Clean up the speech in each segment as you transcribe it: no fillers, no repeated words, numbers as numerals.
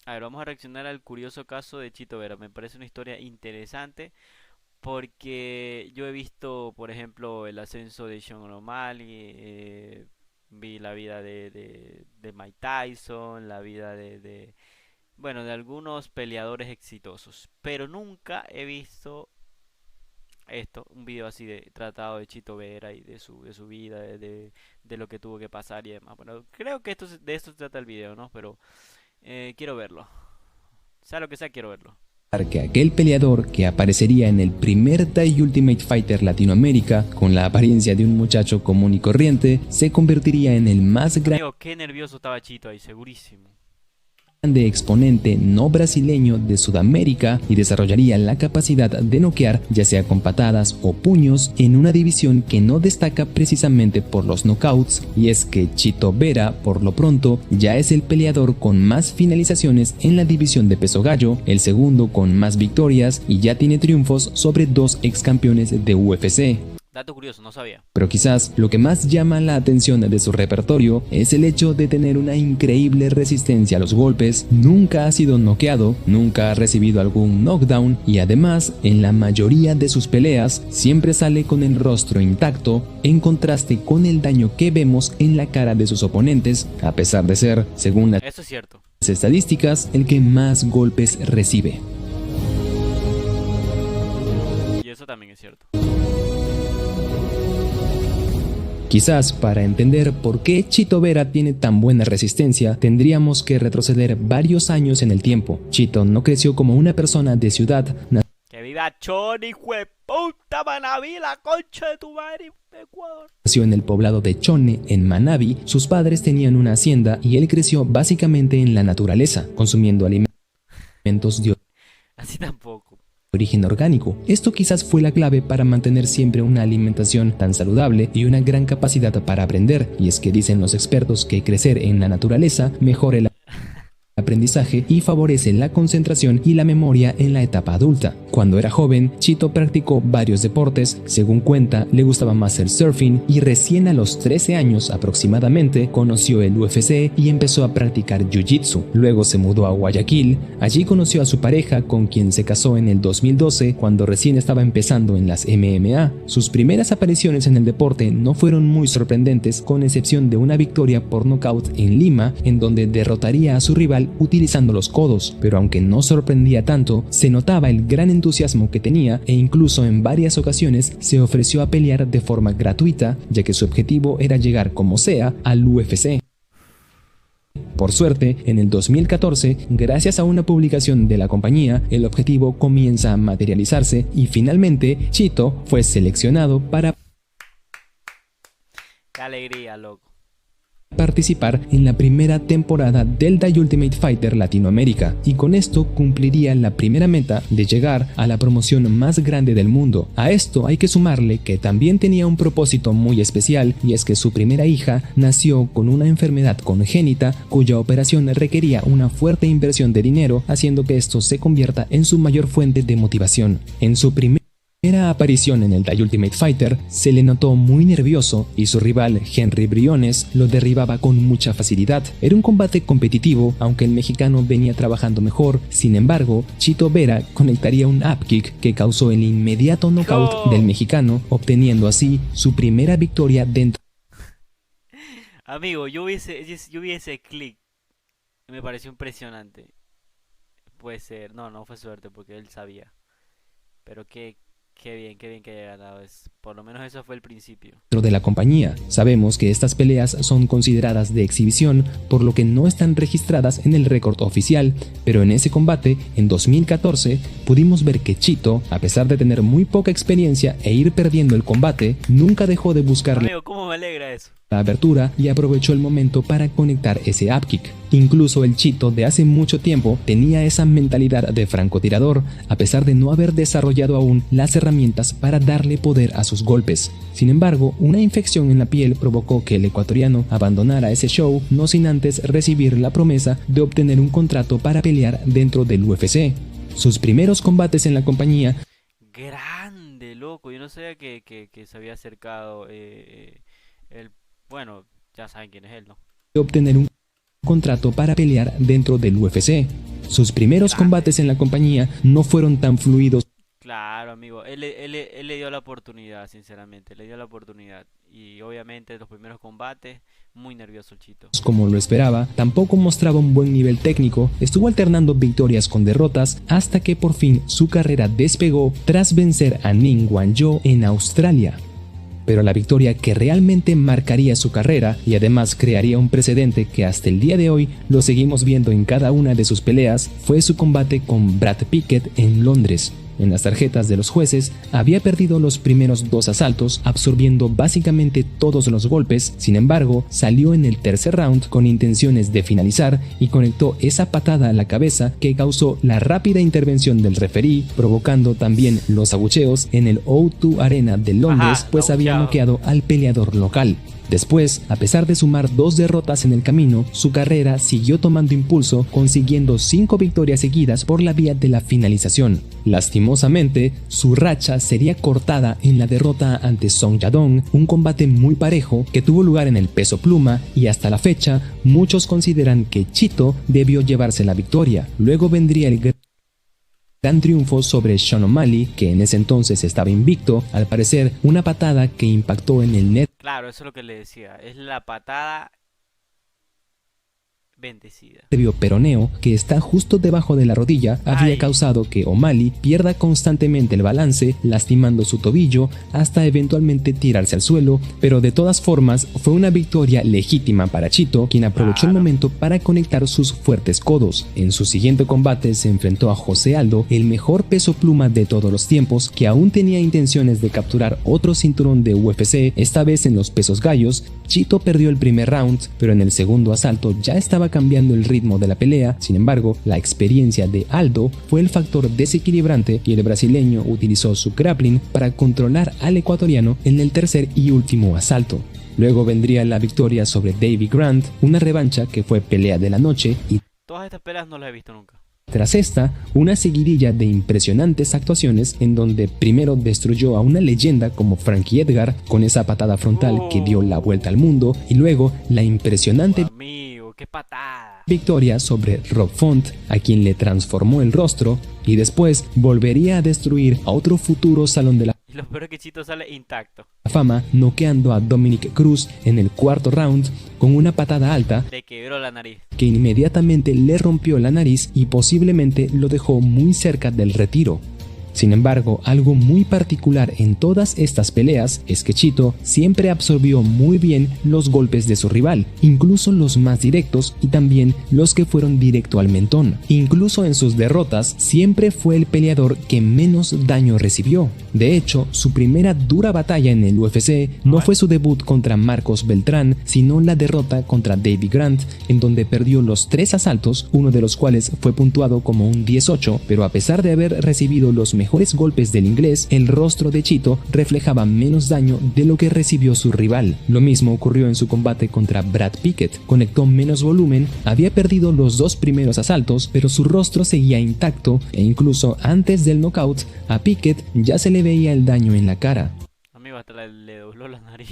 A ver, vamos a reaccionar al curioso caso de Chito Vera. Me parece una historia interesante porque yo he visto, por ejemplo, el ascenso de Sean O'Malley, vi la vida de Mike Tyson, la vida bueno, de algunos peleadores exitosos, pero nunca he visto un video así de tratado de Chito Vera y de su vida, de lo que tuvo que pasar y demás. Bueno, creo que de esto se trata el video, ¿no? Pero quiero verlo. Sea lo que sea, quiero verlo. Que aquel peleador que aparecería en el primer The Ultimate Fighter Latinoamérica con la apariencia de un muchacho común y corriente se convertiría en el más Amigo, qué nervioso estaba Chito ahí, segurísimo. grande exponente no brasileño de Sudamérica y desarrollaría la capacidad de noquear ya sea con patadas o puños en una división que no destaca precisamente por los knockouts, y es que Chito Vera por lo pronto ya es el peleador con más finalizaciones en la división de peso gallo, el segundo con más victorias y ya tiene triunfos sobre dos ex campeones de UFC. Dato curioso, no sabía. Pero quizás lo que más llama la atención de su repertorio es el hecho de tener una increíble resistencia a los golpes, nunca ha sido noqueado, nunca ha recibido algún knockdown y además en la mayoría de sus peleas siempre sale con el rostro intacto, en contraste con el daño que vemos en la cara de sus oponentes, a pesar de ser, según las Eso es cierto. estadísticas, el que más golpes recibe. Y eso también es cierto. Quizás para entender por qué Chito Vera tiene tan buena resistencia, tendríamos que retroceder varios años en el tiempo. Chito no creció como una persona de ciudad, Que viva Choni, puta Manaví, la concha de tu madre, Ecuador. nació en el poblado de Chone, en Manabí. Sus padres tenían una hacienda y él creció básicamente en la naturaleza, consumiendo alimentos de Así tampoco. origen orgánico. Esto quizás fue la clave para mantener siempre una alimentación tan saludable y una gran capacidad para aprender, y es que dicen los expertos que crecer en la naturaleza mejora el aprendizaje y favorece la concentración y la memoria en la etapa adulta. Cuando era joven, Chito practicó varios deportes, según cuenta, le gustaba más el surfing y recién a los 13 años aproximadamente conoció el UFC y empezó a practicar jiu-jitsu. Luego se mudó a Guayaquil, allí conoció a su pareja con quien se casó en el 2012 cuando recién estaba empezando en las MMA. Sus primeras apariciones en el deporte no fueron muy sorprendentes, con excepción de una victoria por nocaut en Lima, en donde derrotaría a su rival utilizando los codos, pero aunque no sorprendía tanto, se notaba el gran entusiasmo que tenía e incluso en varias ocasiones se ofreció a pelear de forma gratuita, ya que su objetivo era llegar como sea al UFC. Por suerte, en el 2014, gracias a una publicación de la compañía, el objetivo comienza a materializarse y finalmente Chito fue seleccionado para Qué alegría, loco. participar en la primera temporada del The Ultimate Fighter Latinoamérica, y con esto cumpliría la primera meta de llegar a la promoción más grande del mundo. A esto hay que sumarle que también tenía un propósito muy especial, y es que su primera hija nació con una enfermedad congénita cuya operación requería una fuerte inversión de dinero, haciendo que esto se convierta en su mayor fuente de motivación. En su primera aparición en el The Ultimate Fighter, se le notó muy nervioso y su rival Henry Briones lo derribaba con mucha facilidad. Era un combate competitivo, aunque el mexicano venía trabajando mejor. Sin embargo, Chito Vera conectaría un upkick que causó el inmediato knockout del mexicano, obteniendo así su primera victoria dentro Amigo, yo vi ese click. Me pareció impresionante. Puede ser. No, no fue suerte porque él sabía. Pero qué bien que haya ganado. Por lo menos eso fue el principio. de la compañía. Sabemos que estas peleas son consideradas de exhibición, por lo que no están registradas en el récord oficial, pero en ese combate, en 2014, pudimos ver que Chito, a pesar de tener muy poca experiencia e ir perdiendo el combate, nunca dejó de buscarle Amigo, ¿cómo me alegra eso? la abertura y aprovechó el momento para conectar ese upkick. Incluso el Chito de hace mucho tiempo tenía esa mentalidad de francotirador, a pesar de no haber desarrollado aún las herramientas para darle poder a sus golpes. Sin embargo, una infección en la piel provocó que el ecuatoriano abandonara ese show, no sin antes recibir la promesa de obtener un contrato para pelear dentro del UFC. Sus primeros combates en la compañía Grande, loco. Yo no sabía que se había acercado el... Bueno, ya saben quién es él, ¿no? de obtener un contrato para pelear dentro del UFC. sus primeros grande. combates en la compañía no fueron tan fluidos Claro, amigo, él le dio la oportunidad, sinceramente, le dio la oportunidad. Y obviamente los primeros combates, muy nervioso el Chito. como lo esperaba, tampoco mostraba un buen nivel técnico, estuvo alternando victorias con derrotas hasta que por fin su carrera despegó tras vencer a Ning Wanzhou en Australia. Pero la victoria que realmente marcaría su carrera y además crearía un precedente que hasta el día de hoy lo seguimos viendo en cada una de sus peleas fue su combate con Brad Pickett en Londres. En las tarjetas de los jueces había perdido los primeros 2 asaltos, absorbiendo básicamente todos los golpes. Sin embargo, salió en el tercer round con intenciones de finalizar y conectó esa patada a la cabeza que causó la rápida intervención del referí, provocando también los abucheos en el O2 Arena de Londres, Ajá, pues había abucheado. noqueado al peleador local. Después, a pesar de sumar 2 derrotas en el camino, su carrera siguió tomando impulso, consiguiendo 5 victorias seguidas por la vía de la finalización. Lastimosamente, su racha sería cortada en la derrota ante Song Yadong, un combate muy parejo que tuvo lugar en el peso pluma y hasta la fecha muchos consideran que Chito debió llevarse la victoria. Luego vendría el gran triunfo sobre Sean O'Malley, que en ese entonces estaba invicto, al parecer una patada que impactó en el net Claro, eso es lo que le decía, es la patada bendecida. nervio peroneo que está justo debajo de la rodilla había Ay. causado que O'Malley pierda constantemente el balance, lastimando su tobillo hasta eventualmente tirarse al suelo, pero de todas formas fue una victoria legítima para Chito, quien aprovechó el Claro. momento para conectar sus fuertes codos. En su siguiente combate se enfrentó a José Aldo, el mejor peso pluma de todos los tiempos, que aún tenía intenciones de capturar otro cinturón de UFC, esta vez en los pesos gallos. Chito perdió el primer round, pero en el segundo asalto ya estaba cambiando el ritmo de la pelea. Sin embargo, la experiencia de Aldo fue el factor desequilibrante y el brasileño utilizó su grappling para controlar al ecuatoriano en el tercer y último asalto. Luego vendría la victoria sobre David Grant, una revancha que fue pelea de la noche, y Todas estas peleas no las he visto nunca. tras esta, una seguidilla de impresionantes actuaciones en donde primero destruyó a una leyenda como Frankie Edgar con esa patada frontal que dio la vuelta al mundo, y luego la impresionante Amigo, qué patada. victoria sobre Rob Font, a quien le transformó el rostro, y después volvería a destruir a otro futuro Salón de la Y lo peor es que Chito sale intacto. Fama, noqueando a Dominic Cruz en el cuarto round con una patada alta Le quebró la nariz. que inmediatamente le rompió la nariz y posiblemente lo dejó muy cerca del retiro. Sin embargo, algo muy particular en todas estas peleas es que Chito siempre absorbió muy bien los golpes de su rival, incluso los más directos y también los que fueron directo al mentón. Incluso en sus derrotas, siempre fue el peleador que menos daño recibió. De hecho, su primera dura batalla en el UFC no fue su debut contra Marcos Beltrán, sino la derrota contra David Grant, en donde perdió los 3 asaltos, uno de los cuales fue puntuado como un 18, pero a pesar de haber recibido los mejores golpes del inglés, el rostro de Chito reflejaba menos daño de lo que recibió su rival. Lo mismo ocurrió en su combate contra Brad Pickett, conectó menos volumen, había perdido los 2 primeros asaltos, pero su rostro seguía intacto e incluso antes del knockout, a Pickett ya se le veía el daño en la cara. Amigo, hasta le dobló la nariz.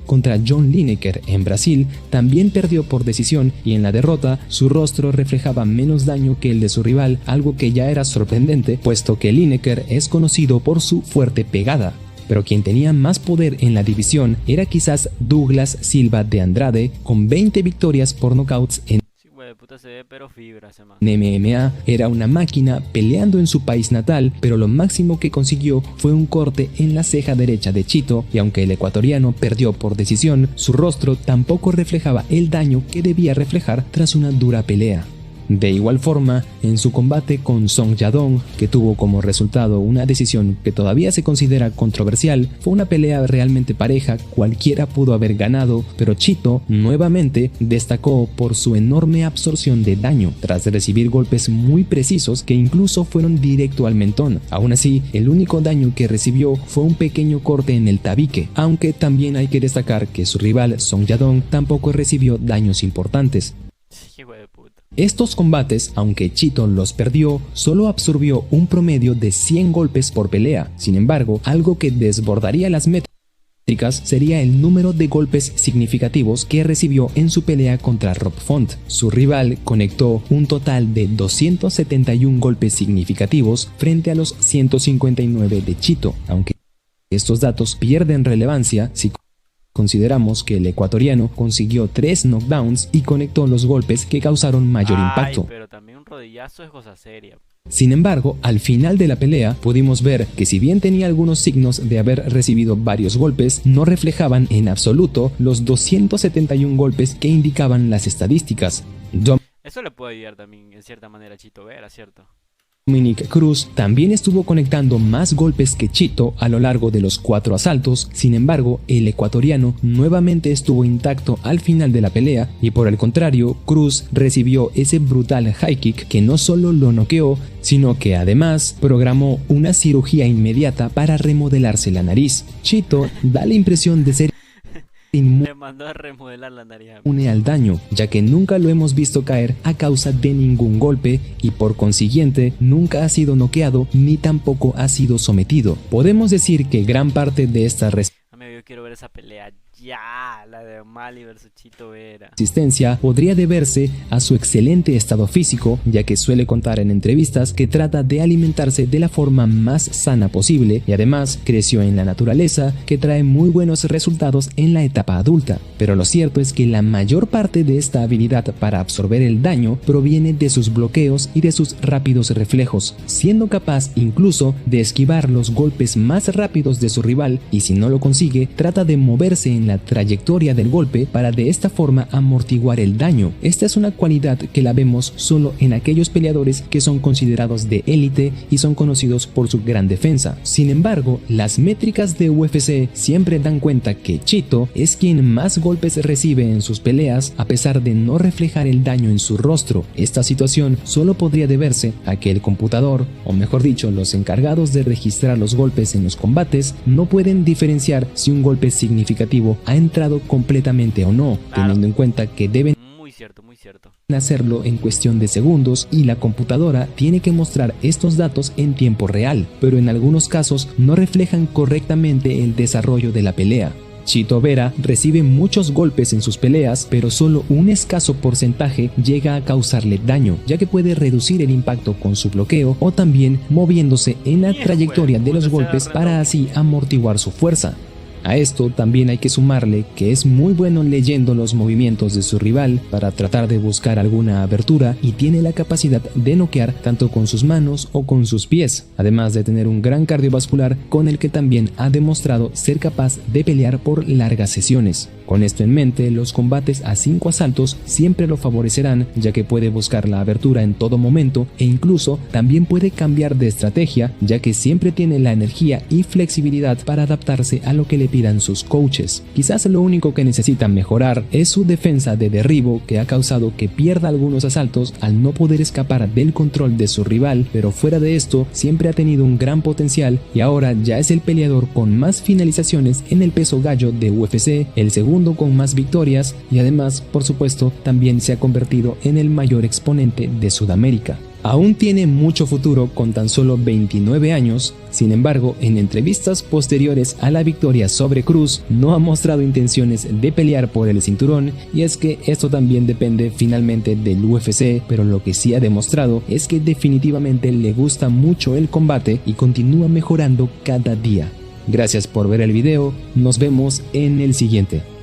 Contra John Lineker en Brasil también perdió por decisión y en la derrota su rostro reflejaba menos daño que el de su rival, algo que ya era sorprendente puesto que Lineker es conocido por su fuerte pegada. Pero quien tenía más poder en la división era quizás Douglas Silva de Andrade, con 20 victorias por knockouts en Sí, güey, puta se ve, pero fibra, se man. MMA. Era una máquina peleando en su país natal, pero lo máximo que consiguió fue un corte en la ceja derecha de Chito, y aunque el ecuatoriano perdió por decisión, su rostro tampoco reflejaba el daño que debía reflejar tras una dura pelea. De igual forma, en su combate con Song Yadong, que tuvo como resultado una decisión que todavía se considera controversial, fue una pelea realmente pareja, cualquiera pudo haber ganado, pero Chito nuevamente destacó por su enorme absorción de daño, tras recibir golpes muy precisos que incluso fueron directo al mentón. Aún así, el único daño que recibió fue un pequeño corte en el tabique, aunque también hay que destacar que su rival Song Yadong tampoco recibió daños importantes. Sí, güey de puta. Estos combates, aunque Chito los perdió, solo absorbió un promedio de 100 golpes por pelea. Sin embargo, algo que desbordaría las metas sería el número de golpes significativos que recibió en su pelea contra Rob Font. Su rival conectó un total de 271 golpes significativos frente a los 159 de Chito, aunque estos datos pierden relevancia si consideramos que el ecuatoriano consiguió 3 knockdowns y conectó los golpes que causaron mayor impacto. Pero también un rodillazo es cosa seria. Sin embargo, al final de la pelea pudimos ver que si bien tenía algunos signos de haber recibido varios golpes, no reflejaban en absoluto los 271 golpes que indicaban las estadísticas. Eso le puede ayudar también en cierta manera a Chito Vera, ¿cierto? Dominick Cruz también estuvo conectando más golpes que Chito a lo largo de los 4 asaltos. Sin embargo, el ecuatoriano nuevamente estuvo intacto al final de la pelea y por el contrario, Cruz recibió ese brutal high kick que no solo lo noqueó, sino que además programó una cirugía inmediata para remodelarse la nariz. Chito da la impresión de ser le mandó a remodelar la nariz. Inmune al daño, ya que nunca lo hemos visto caer a causa de ningún golpe y por consiguiente nunca ha sido noqueado ni tampoco ha sido sometido. Podemos decir que gran parte de esta Amigo, yo quiero ver esa pelea ya, la de O'Malley versus Chito Vera. Resistencia podría deberse a su excelente estado físico, ya que suele contar en entrevistas que trata de alimentarse de la forma más sana posible y además creció en la naturaleza, que trae muy buenos resultados en la etapa adulta. Pero lo cierto es que la mayor parte de esta habilidad para absorber el daño proviene de sus bloqueos y de sus rápidos reflejos, siendo capaz incluso de esquivar los golpes más rápidos de su rival y si no lo consigue, trata de moverse en la trayectoria del golpe para de esta forma amortiguar el daño. Esta es una cualidad que la vemos solo en aquellos peleadores que son considerados de élite y son conocidos por su gran defensa. Sin embargo, las métricas de UFC siempre dan cuenta que Chito es quien más golpes recibe en sus peleas a pesar de no reflejar el daño en su rostro. Esta situación solo podría deberse a que el computador, o mejor dicho, los encargados de registrar los golpes en los combates, no pueden diferenciar si un golpe significativo ha entrado completamente o no, teniendo en cuenta que deben muy cierto. hacerlo en cuestión de segundos y la computadora tiene que mostrar estos datos en tiempo real, pero en algunos casos no reflejan correctamente el desarrollo de la pelea. Chito Vera recibe muchos golpes en sus peleas, pero solo un escaso porcentaje llega a causarle daño, ya que puede reducir el impacto con su bloqueo o también moviéndose en la trayectoria de los golpes para así amortiguar su fuerza. A esto también hay que sumarle que es muy bueno leyendo los movimientos de su rival para tratar de buscar alguna abertura y tiene la capacidad de noquear tanto con sus manos o con sus pies, además de tener un gran cardiovascular con el que también ha demostrado ser capaz de pelear por largas sesiones. Con esto en mente, los combates a 5 asaltos siempre lo favorecerán, ya que puede buscar la abertura en todo momento e incluso también puede cambiar de estrategia, ya que siempre tiene la energía y flexibilidad para adaptarse a lo que le pidan sus coaches. Quizás lo único que necesita mejorar es su defensa de derribo, que ha causado que pierda algunos asaltos al no poder escapar del control de su rival, pero fuera de esto siempre ha tenido un gran potencial y ahora ya es el peleador con más finalizaciones en el peso gallo de UFC, el segundo con más victorias y además, por supuesto, también se ha convertido en el mayor exponente de Sudamérica. Aún tiene mucho futuro con tan solo 29 años, sin embargo, en entrevistas posteriores a la victoria sobre Cruz, no ha mostrado intenciones de pelear por el cinturón, y es que esto también depende finalmente del UFC, pero lo que sí ha demostrado es que definitivamente le gusta mucho el combate y continúa mejorando cada día. Gracias por ver el video, nos vemos en el siguiente.